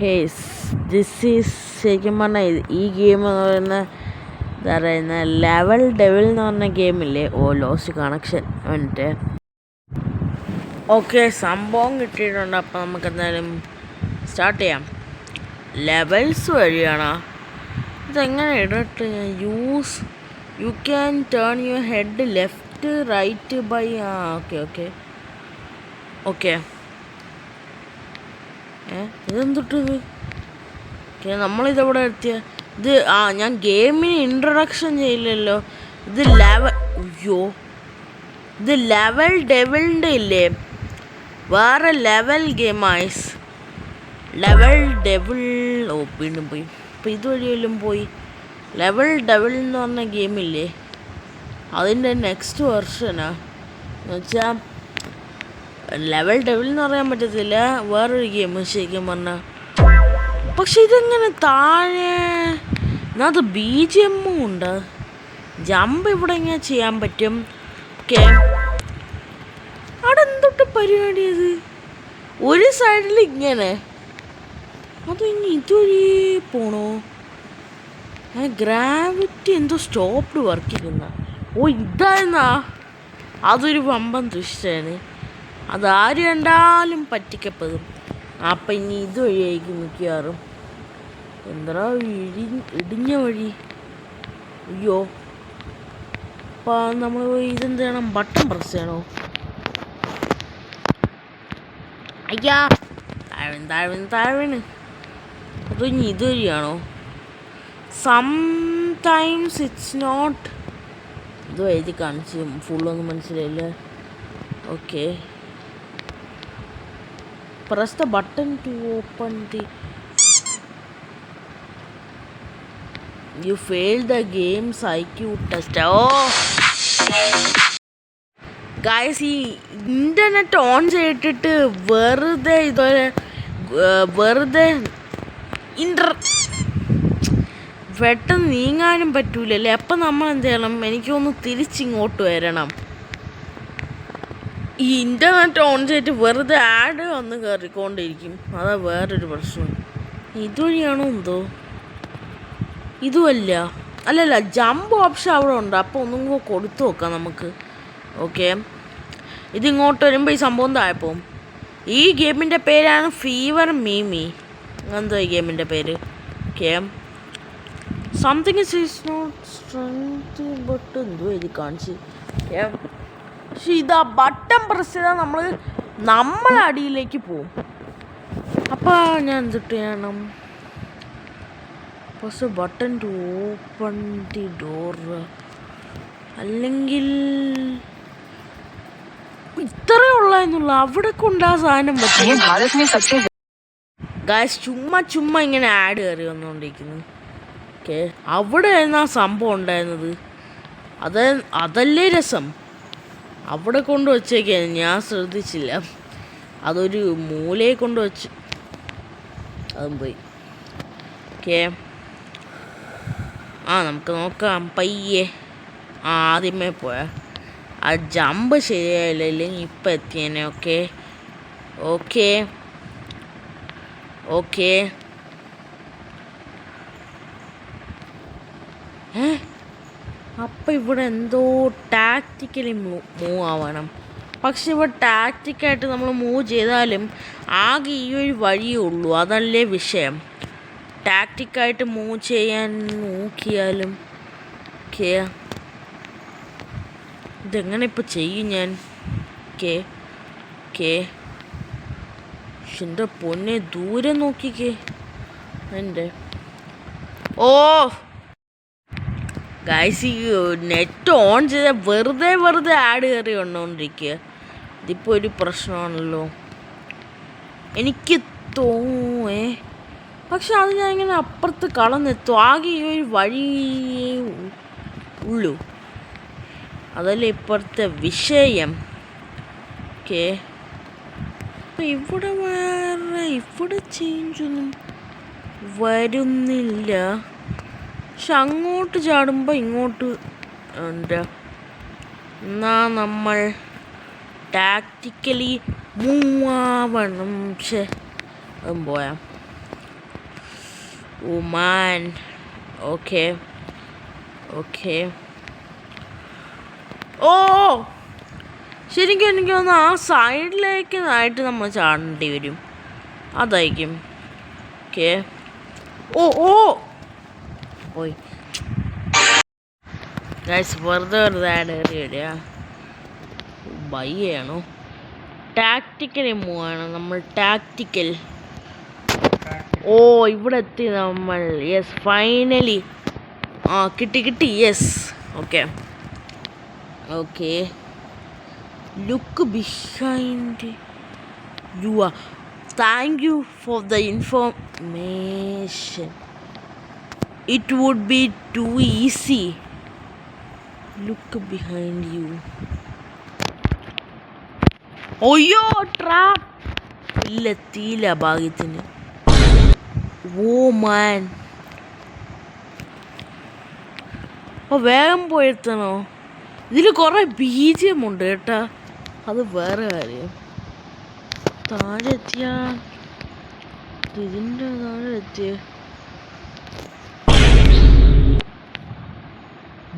Hayes this is ശരിക്കും പറഞ്ഞാൽ ഈ ഗെയിം എന്ന് പറയുന്ന എന്താ പറയുന്ന ലെവൽ ഡെവിൽ എന്ന് പറഞ്ഞ ഗെയിമില്ലേ. ലോസ്റ്റ് കണക്ഷൻ എന്നിട്ട് ഓക്കെ സംഭവം കിട്ടിയിട്ടുണ്ട്. അപ്പം നമുക്ക് എന്തായാലും സ്റ്റാർട്ട് ചെയ്യാം. ലെവൽസ് വഴിയാണോ ഇതെങ്ങനെ ഇടട്ട്? You can turn your head left right bye okay okay okay ഇതെന്തൊട്ടത്? ഓക്കെ നമ്മളിതെവിടെ എത്തിയ ഇത്? ഞാൻ ഗെയിമിന് ഇൻട്രൊഡക്ഷൻ ചെയ്യില്ലല്ലോ. ഇത് ഇത് ലെവൽ ഡെവിളിൻ്റെ ഇല്ലേ, വേറെ ലെവൽ ഗെയിം ആയിസ്. ലെവൽ ഡെവിൾ വീണ്ടും പോയി. ഇപ്പം ഇതുവഴി വല്ലതും പോയി. ലെവൽ ഡെവിൾ എന്ന് പറഞ്ഞ ഗെയിമില്ലേ, അതിൻ്റെ നെക്സ്റ്റ് വെർഷനാ എന്ന് വെച്ചാൽ ലെവൽ ഡെവിൾ എന്ന് പറയാൻ പറ്റത്തില്ല, വേറൊരു ഗെയിം ശരിക്കും പറഞ്ഞാൽ. പക്ഷെ ഇതെങ്ങനെ താഴെ അത് BGM ഉണ്ട്. ജമ്പ് ഇവിടെ ഇങ്ങനെ ചെയ്യാൻ പറ്റും. ഓക്കെ അവിടെ എന്തൊട്ട് പരിപാടി? അത് ഒരു സൈഡിൽ ഇങ്ങനെ, അത് ഇനി ഇതുവഴി പോണോ? ഗ്രാവിറ്റി എന്തോ സ്റ്റോപ്ഡ് വർക്ക് ചെയ്യുന്ന. ഇതായിരുന്നാ? അതൊരു വമ്പൻ ദൃശ്യമാണ്. അതാര് കണ്ടാലും പറ്റിക്കപ്പെടും. അപ്പം ഇനി ഇതുവഴിയായിരിക്കും മിക്കവാറും. എന്താ ഇടിഞ്ഞ വഴി? അയ്യോ, അപ്പം നമ്മൾ ഇതെന്ത് ചെയ്യണം? ബട്ടൺ പ്രസ് ചെയ്യണോ? അയ്യാ താഴ്വീണ്. അതോ ഇനി ഇതുവഴിയാണോ? Sometimes it's not. ഇത് എഴുതി കാണിച്ചു, ഫുള്ളൊന്നും മനസ്സിലായില്ല. Okay press the button to open the. You failed the game's IQ test. Guys, ഈ ഇൻ്റർനെറ്റ് ഓൺ ചെയ്തിട്ട് വെറുതെ പെട്ടെന്ന് നീങ്ങാനും പറ്റൂലല്ലേ. അപ്പം നമ്മൾ എന്ത് ചെയ്യണം? എനിക്കൊന്ന് തിരിച്ചിങ്ങോട്ട് വരണം. ഈ ഇൻ്റർനെറ്റ് ഓൺ ചെയ്തിട്ട് വെറുതെ ആഡ് വന്ന് കയറിക്കൊണ്ടിരിക്കും. അതാ വേറൊരു പ്രശ്നം. ഇതുവഴിയാണോ എന്തോ? ഇതുമല്ല, അല്ലല്ല, ജമ്പ് ഓപ്ഷൻ അവിടെ ഉണ്ട്. അപ്പോൾ ഒന്നും കൂടെ കൊടുത്തു നോക്കാം നമുക്ക്. ഓക്കെ ഇതിങ്ങോട്ട് വരുമ്പോൾ ഈ സംഭവം താഴെപ്പോവും. ഈ ഗെയിമിൻ്റെ പേരാണ് ഫീവർ മീമി. എന്തോ ഈ ഗെയിമിൻ്റെ പേര്? Okay something is not strength but എന്തോ എഴുതി കാണിച്ച്. പക്ഷെ ഇതാ ബട്ടൺ പ്രസ് ചെയ്താൽ നമ്മൾ അടിയിലേക്ക് പോവും. അപ്പോൾ ഞാൻ എന്തിട്ട് ചെയ്യണം? Press button to open the door. അല്ലെങ്കിൽ ഇത്രയേ ഉള്ളതെന്നുള്ള അവിടെ കൊണ്ടാ സാധനം പറ്റും. ഗായ്സ്, ചുമ്മാ ഇങ്ങനെ ആഡ് കയറി വന്നുകൊണ്ടിരിക്കുന്നു. ഓക്കെ അവിടെ ആയിരുന്നു ആ സംഭവം ഉണ്ടായിരുന്നത്. അതല്ലേ രസം. അവിടെ കൊണ്ട് വച്ചേക്കാണ്, ഞാൻ ശ്രദ്ധിച്ചില്ല. അതൊരു മൂലയെ കൊണ്ട് വച്ച് അതും പോയി. ഓക്കെ നമുക്ക് നോക്കാം പയ്യെ. ആദ്യമേ പോയാ ആ ജമ്പ് ശരിയായില്ല, ഇല്ലെങ്കിൽ ഇപ്പം എത്തിയേനെ. ഓക്കെ ഓക്കെ ഓക്കെ അപ്പം ഇവിടെ എന്തോ ടാക്റ്റിക്കലി മൂവ് ആവണം. പക്ഷെ ഇവിടെ ടാക്റ്റിക്കായിട്ട് നമ്മൾ മൂവ് ചെയ്താലും ആകെ ഈ ഒരു വഴിയേ ഉള്ളൂ. അതല്ലേ വിഷയം. ടാക്റ്റിക്കായിട്ട് മൂവ് ചെയ്യാൻ നോക്കിയാലും ഓക്കെ ഇതെങ്ങനെ ഇപ്പോൾ ചെയ്യും ഞാൻ? ഓക്കെ ഓക്കെ എൻ്റെ പൊന്നെ, ദൂരെ നോക്കിക്കേ എൻ്റെ. ഗായ്സ്, ഈ നെറ്റ് ഓൺ ചെയ്താൽ വെറുതെ ആഡ് കയറി വന്നുകൊണ്ടിരിക്കുക. ഇതിപ്പോൾ ഒരു പ്രശ്നമാണല്ലോ എനിക്ക് പക്ഷെ അത് ഞാൻ ഇങ്ങനെ അപ്പുറത്ത് കളന്നെത്തും. ആകെ ഈ ഒരു വഴിയേ ഉള്ളൂ. അതല്ലേ ഇപ്പോഴത്തെ വിഷയം. ഓക്കെ ഇവിടെ ചേഞ്ചൊന്നും വരുന്നില്ല. പക്ഷെ അങ്ങോട്ട് ചാടുമ്പോൾ ഇങ്ങോട്ട് എന്നാ നമ്മൾ ടാക്റ്റിക്കലി മൂവ് ആവണം. പക്ഷെ അതും പോയാ ഓ മാൻ. Okay okay. ഓ ശരിക്കും എനിക്ക് തോന്നുന്നു ആ സൈഡിലേക്ക് ആയിട്ട് നമ്മൾ ചാടേണ്ടി വരും. അതായിരിക്കും. ഓക്കെ. ഓ ഓ പോയി ഗൈസ്. വെറുതെ ആഡ് കയറി വരിക. ബയ്യാണോ? ടാക്റ്റിക്കലി മൂവ് ആണ് നമ്മൾ. ടാക്റ്റിക്കൽ. ഓ ഇവിടെ എത്തി നമ്മൾ. Yes finally. ആ കിട്ടി. Yes. Okay okay. Look behind you. Thank you for the information. It would be too easy. Look behind you. ഒയ്യോ ട്രാപ്പ്. ഇല്ലെത്തിയില്ല ഭാഗ്യത്തിന്. ഓ മാൻ. അപ്പോൾ വേഗം പോയെത്തണോ? ഇതിൽ കുറേ ബീജമുണ്ട് കേട്ടാ. അത് വേറെ കാര്യം. താഴെ എത്തിയ ഇതിൻ്റെ താഴെ എത്തിയ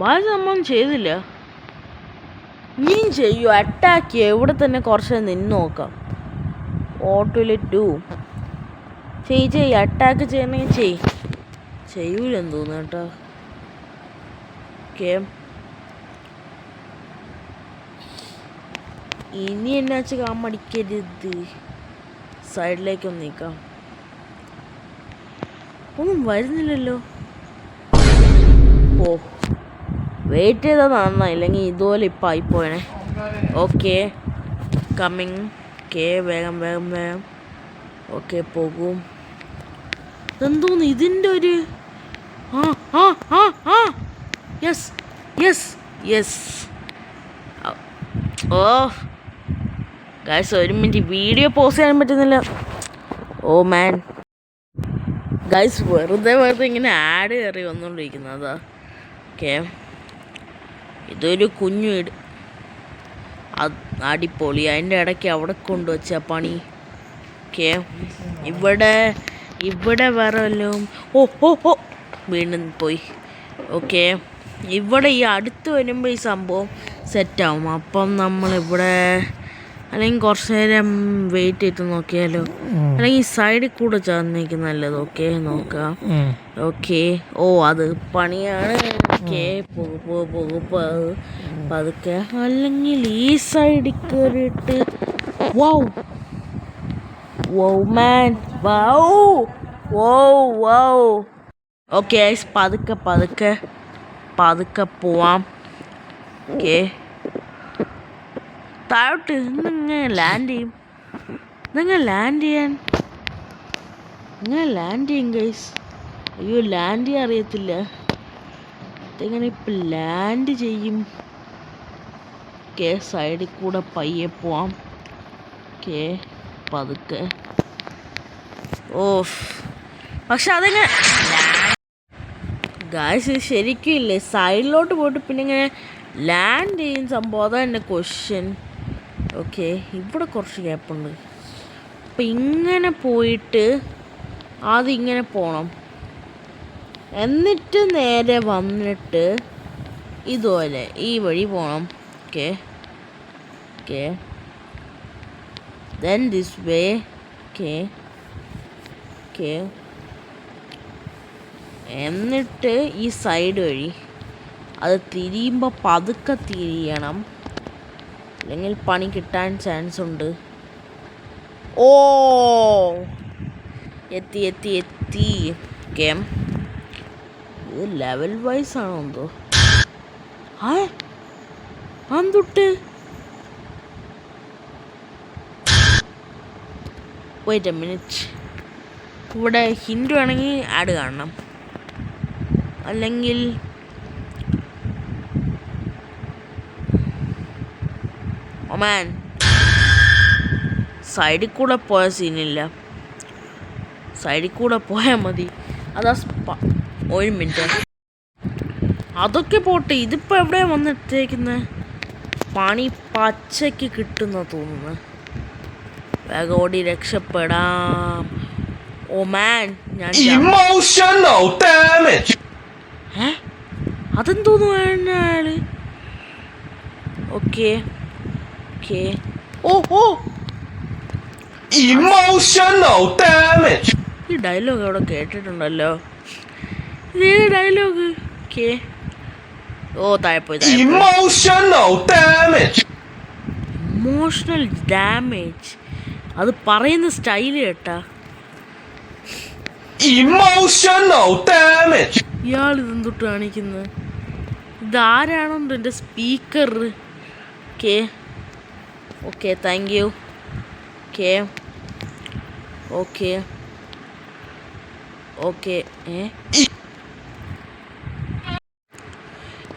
ബാക്കി നമ്മൾ ചെയ്തില്ല. ഇനിയും ചെയ്യൂ. അറ്റാക്ക് ചെയ്യുക. ഇവിടെ തന്നെ കുറച്ച് നിന്ന് നോക്കാം. ഓട്ടോയിൽ ടു ചെയ്യ്. അറ്റാക്ക് ചെയ്യണമെങ്കിൽ ചെയ്യൂലെന്ന് തോന്നുന്നു കേട്ടോ. ഓക്കെ. ഇനി എന്നാ വെച്ചാൽ കാമടിക്കരുത്. സൈഡിലേക്കൊന്ന് നീക്കാം. ഒന്നും വരുന്നില്ലല്ലോ. ഓ വെയിറ്റ് ചെയ്താൽ നന്നായി, ഇല്ലെങ്കിൽ ഇതുപോലെ ഇപ്പം ആയിപ്പോയണേ. Okay coming. ഓക്കെ വേഗം. ഓക്കെ പോകും. എന്തോന്ന് ഇതിൻ്റെ ഒരു യെസ്. ഓ ഗൈസ് ഒരു മിനിറ്റ്, വീഡിയോ പോസ്റ്റ് ചെയ്യാൻ പറ്റുന്നില്ല. ഓ മാൻ ഗൈസ് വെറുതെ ഇങ്ങനെ ആഡ് കയറി വന്നുകൊണ്ടിരിക്കുന്നതാ. ഓക്കെ ഇതൊരു കുഞ്ഞു വീട്. അടിപൊളി. അതിൻ്റെ ഇടയ്ക്ക് അവിടെ കൊണ്ടുവച്ച പണി. ഓക്കെ ഇവിടെ വേറെ വല്ലതും. ഓ വീണ്ടും പോയി. ഓക്കെ ഇവിടെ ഈ അടുത്ത് വരുമ്പോൾ ഈ സംഭവം സെറ്റാവും. അപ്പം നമ്മളിവിടെ അല്ലെങ്കിൽ കുറച്ച് നേരം വെയിറ്റ് ചെയ്ത് നോക്കിയാലോ, അല്ലെങ്കിൽ ഈ സൈഡിൽ കൂടെ ചേർന്നേക്ക് നല്ലത്. ഓക്കെ നോക്കാം. ഓക്കെ ഓ അത് പണിയാണ്. ഓക്കെ പതുക്കെ, അല്ലെങ്കിൽ ഈ സൈഡിൽ കയറിയിട്ട് വൗ മാൻ വൗ. ഓക്കെ പതുക്കെ പോവാം. ഓക്കെ താഴോട്ട് ഇങ്ങനെ ലാൻഡ് ചെയ്യും ഗൈസ്. അയ്യോ ലാൻഡ് ചെയ്യാൻ അറിയത്തില്ല. ഇതെങ്ങനെ ഇപ്പം ലാൻഡ് ചെയ്യും? ഓക്കെ സൈഡിൽ കൂടെ പയ്യെ പോവാം. ഓക്കെ പതുക്കെ. ഓ പക്ഷെ അതെങ്ങനെ ഗായ്സ് ശരിക്കും ഇല്ലേ, സൈഡിലോട്ട് പോയിട്ട് പിന്നെ ഇങ്ങനെ ലാൻഡ് ചെയ്യുന്ന സംഭവം. അതാണ് എൻ്റെ ക്വസ്റ്റ്യൻ. ഓക്കെ ഇവിടെ കുറച്ച് ഗ്യാപ്പുണ്ട്. അപ്പം ഇങ്ങനെ പോയിട്ട് ആദ്യം ഇങ്ങനെ പോകണം, എന്നിട്ട് നേരെ വന്നിട്ട് ഇതുപോലെ ഈ വഴി പോകണം. Okay then this way. Okay എന്നിട്ട് ഈ സൈഡ് വഴി അത് തിരിയുമ്പോൾ പതുക്കെ തിരിയണം, അല്ലെങ്കിൽ പണി കിട്ടാൻ ചാൻസ് ഉണ്ട്. ഓ എത്തി. ഓക്കെ ഇത് ലെവൽ വൈസ് ആണോ എന്തോ. തൊട്ട് വെയിറ്റ് എ മിനിറ്റ്. ഇവിടെ ഹിൻഡ് വേണമെങ്കിൽ ആഡ് കാണണം, അല്ലെങ്കിൽ ഒമാൻ സൈഡിൽ കൂടെ പോയ സീനില്ല. സൈഡിൽ കൂടെ പോയാൽ മതി. അതാ ഒരു മിനിറ്റ്. അതൊക്കെ പോട്ടെ, ഇതിപ്പോൾ എവിടെയാണ് വന്നെത്തിയേക്കുന്നത്? പണി പച്ചയ്ക്ക് കിട്ടുന്ന തോന്നുന്നു. വേഗം ഓടി രക്ഷപ്പെടാം. ഓ മാൻ ഞാൻ Emotional damage. അതെന്തോന്നു അയാള്. Okay okay. ഓ ഓ Emotional damage. ഈ ഡയലോഗ് അവിടെ കേട്ടിട്ടുണ്ടല്ലോ. ഇതേ ഡയലോഗ്. ഓക്കെ. ഓ താഴെപ്പോയി. Emotional damage. Emotional damage. അത് പറയുന്ന സ്റ്റൈല് കേട്ടാ. Emotional damage. ഇയാൾ ഇതെന്തൊട്ട് കാണിക്കുന്നത്. ഇതാരാണോണ്ട് എൻ്റെ speaker. Okay okay thank you. Okay okay okay.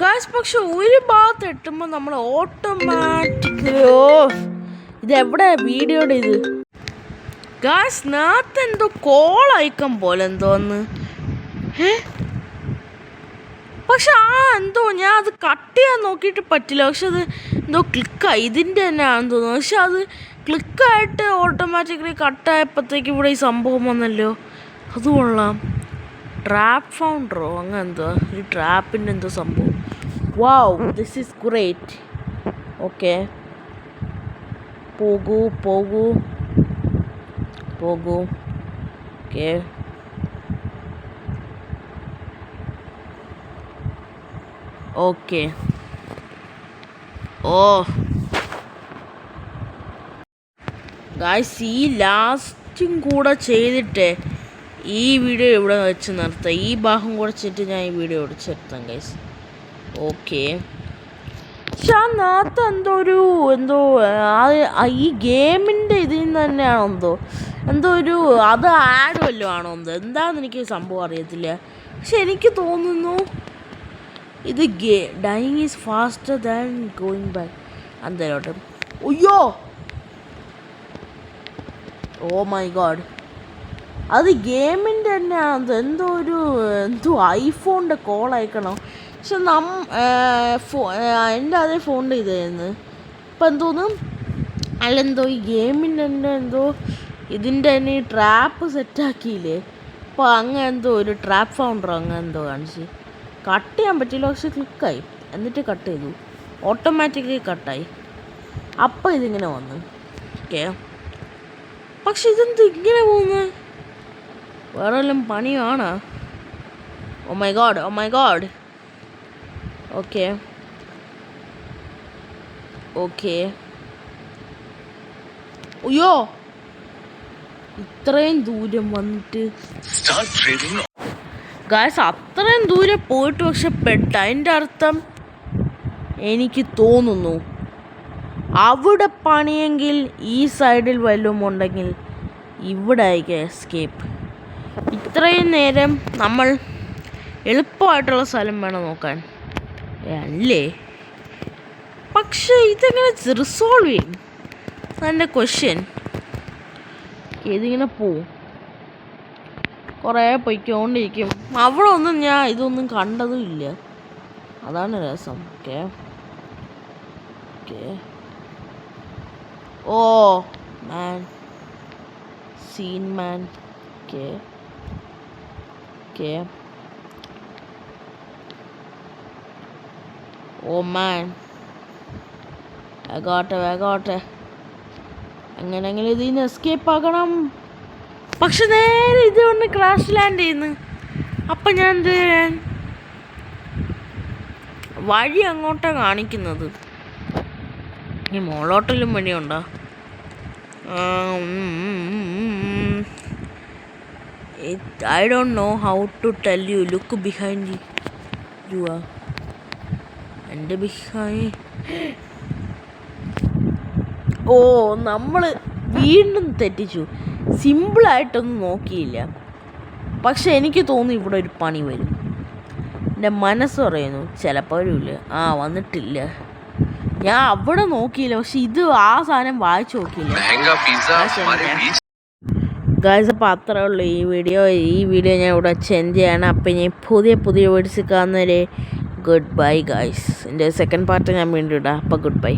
Guys പക്ഷെ ഒരു ഭാഗത്ത് എത്തുമ്പോൾ നമ്മൾ ഓട്ടോമാറ്റിക്കോ ഇതെവിടെ വീഡിയോയുടെ ഇത് ഗായ്സ് നേരത്തെ എന്തോ കോൾ ഐക്കൺ പോലെ എന്തോന്ന്. പക്ഷെ എന്തോ ഞാൻ അത് കട്ട് ചെയ്യാൻ നോക്കിയിട്ട് പറ്റില്ല. പക്ഷെ അത് എന്തോ ക്ലിക്കായി. ഇതിൻ്റെ തന്നെ ആണെന്ന് തോന്നുന്നു. പക്ഷെ അത് ക്ലിക്കായിട്ട് ഓട്ടോമാറ്റിക്കലി കട്ടായപ്പോഴത്തേക്ക് ഇവിടെ ഈ സംഭവം വന്നല്ലോ. അത് കൊള്ളാം. ട്രാപ്പ് ഫൗണ്ടറോ അങ്ങനെ എന്തോ ഒരു ട്രാപ്പിൻ്റെ എന്തോ സംഭവം. വാവ് ദിസ് ഈസ് ഗ്രേറ്റ്. ഓക്കെ പോകൂ പോകൂ പോകൂ. Okay okay. ഓ ഗായ്സ് ഈ ലാസ്റ്റും കൂടെ ചെയ്തിട്ട് ഈ വീഡിയോ ഇവിടെ വെച്ച് നിർത്താം. ഈ ഭാഗം കൂടെ ചെയ്തിട്ട് ഞാൻ ഈ വീഡിയോ ഇവിടെ നിർത്താം ഗൈസ്. ഓക്കെ. പക്ഷെ നേരത്തെ എന്തോ ഈ ഗെയിമിൻ്റെ ഇതിൽ നിന്ന് തന്നെയാണോ എന്തോ ഒരു അത് ആഡ് വല്ലതും ആണോ എന്താണെന്ന് എനിക്ക് സംഭവം അറിയത്തില്ല. പക്ഷെ എനിക്ക് തോന്നുന്നു ഇത് dying is faster than going back അന്തരോട്ട്. അയ്യോ ഓ മൈ ഗോഡ്. അത് ഗെയിമിൻ്റെ തന്നെയാണ്. എന്തോ ഐഫോണിൻ്റെ കോൾ അയക്കണം. പക്ഷെ എൻ്റെ അതേ ഫോണിൻ്റെ ഇതായിരുന്നു. ഇപ്പം എന്തോന്ന് അല്ലെന്തോ ഈ ഗെയിമിൻ്റെ തന്നെ എന്തോ ഇതിൻ്റെ തന്നെ ഈ ട്രാപ്പ് സെറ്റാക്കിയില്ലേ. അപ്പോൾ അങ്ങനെ എന്തോ ഒരു ട്രാപ്പ് ഫൗണ്ടർ അങ്ങനെ എന്തോ കാണിച്ച് കട്ട് ചെയ്യാൻ പറ്റില്ല. പക്ഷെ ക്ലിക്കായി. എന്നിട്ട് കട്ട് ചെയ്തു. ഓട്ടോമാറ്റിക്കലി കട്ടായി. അപ്പം ഇതിങ്ങനെ വന്നു. ഓക്കെ പക്ഷെ ഇതെന്ത് ഇങ്ങനെ പോകുന്നത്. വേറെ വല്ലതും പണിയാണോ? Oh my god oh my god. Okay okay. അയ്യോ ഇത്രയും ദൂരം വന്നിട്ട് ഗായ്സ് അത്രയും ദൂരം പോയിട്ട് പക്ഷെ അതിൻ്റെ അർത്ഥം എനിക്ക് തോന്നുന്നു അവിടെ പണിയെങ്കിൽ ഈ സൈഡിൽ വല്ലതും ഉണ്ടെങ്കിൽ ഇവിടെ ആയിരിക്കും എസ്കേപ്പ്. ഇത്രയും നേരം നമ്മൾ എളുപ്പമായിട്ടുള്ള സ്ഥലം വേണം നോക്കാൻ അല്ലേ. പക്ഷേ ഇതെങ്ങനെ റിസോൾവ് ചെയ്യും എൻ്റെ ക്വസ്റ്റ്യൻ. ഇതിങ്ങനെ പോവും കുറേ പൊയ്ക്കൊണ്ടിരിക്കും. അവിടെ ഒന്നും ഞാൻ ഇതൊന്നും കണ്ടതും ഇല്ല. അതാണ് രസം. Okay okay. Oh man scene man. Okay okay. Oh man വേഗോട്ടെ എങ്ങനെയെങ്കിലും ഇതിൽ നിന്ന് എസ്കേപ്പ് ആക്കണം. പക്ഷെ നേരെ ഇതുകൊണ്ട് ക്രാഷ് ലാൻഡ് ചെയ്യുന്നു. അപ്പം ഞാൻ എന്ത് ചെയ്യാൻ? വഴി അങ്ങോട്ടാണ് കാണിക്കുന്നത്. ഈ മോളോട്ടിലും വഴിയുണ്ടോ? I don't know how to tell you. Look behind you. എൻ്റെ behind. ഓ നമ്മൾ വീണ്ടും തെറ്റിച്ചു. സിമ്പിളായിട്ടൊന്നും നോക്കിയില്ല. പക്ഷെ എനിക്ക് തോന്നി ഇവിടെ ഒരു പണി വരും. എൻ്റെ മനസ്സ് പറയുന്നു ചിലപ്പോൾ വരുമില്ല. വന്നിട്ടില്ല. ഞാൻ അവിടെ നോക്കിയില്ല. പക്ഷെ ഇത് ആ സാധനം വായിച്ചു നോക്കിയില്ല. ഗായ്സ് അപ്പോൾ അത്രേ ഉള്ളൂ ഈ വീഡിയോ ഞാൻ ഇവിടെ ചെൻഡ് ചെയ്യാണ്. അപ്പം ഞാൻ പുതിയ വീഡിയോസ് കാണുന്നവരെ ഗുഡ് ബൈ ഗായ്സ്. എൻ്റെ സെക്കൻഡ് പാർട്ട് ഞാൻ വീണ്ടും ഇടാം. അപ്പോൾ ഗുഡ് ബൈ.